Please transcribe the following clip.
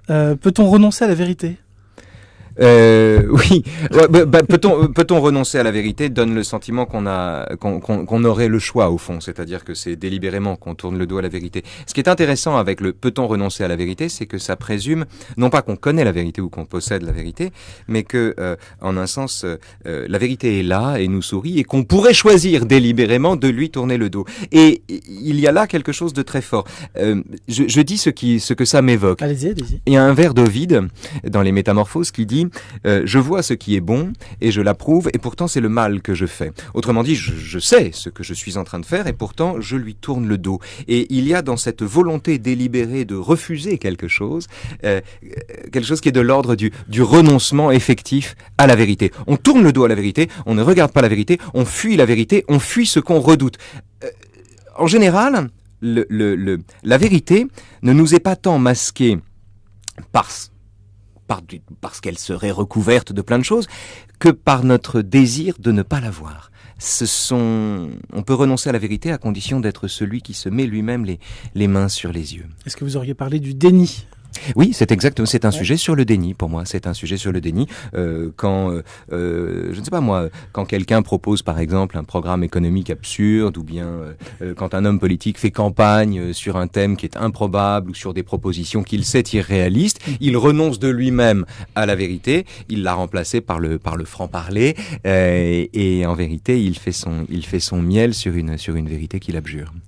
Peut-on renoncer à la vérité ? Oui. Peut-on renoncer à la vérité donne le sentiment qu'on aurait le choix au fond, c'est-à-dire que c'est délibérément qu'on tourne le dos à la vérité. Ce qui est intéressant avec le peut-on renoncer à la vérité, c'est que ça présume non pas qu'on connaît la vérité ou qu'on possède la vérité, mais que en un sens la vérité est là et nous sourit et qu'on pourrait choisir délibérément de lui tourner le dos. Et il y a là quelque chose de très fort. Je dis ce que ça m'évoque. Allez-y. Il y a un vers d'Ovide dans les Métamorphoses qui dit je vois ce qui est bon et je l'approuve et pourtant c'est le mal que je fais. Autrement dit, je sais ce que je suis en train de faire et pourtant je lui tourne le dos. Et il y a dans cette volonté délibérée de refuser quelque chose qui est de l'ordre du renoncement effectif à la vérité. On tourne le dos à la vérité, on ne regarde pas la vérité, on fuit la vérité, on fuit ce qu'on redoute. En général, la vérité ne nous est pas tant masquée parce qu'elle serait recouverte de plein de choses, que par notre désir de ne pas la voir. On peut renoncer à la vérité à condition d'être celui qui se met lui-même les mains sur les yeux. Est-ce que vous auriez parlé du déni ? Oui, c'est exactement. C'est un sujet sur le déni pour moi. C'est un sujet sur le déni. Quand je ne sais pas moi, quand quelqu'un propose par exemple un programme économique absurde, ou bien quand un homme politique fait campagne sur un thème qui est improbable ou sur des propositions qu'il sait irréalistes, il renonce de lui-même à la vérité. Il l'a remplacée par le franc-parler et en vérité il fait son miel sur une vérité qu'il abjure.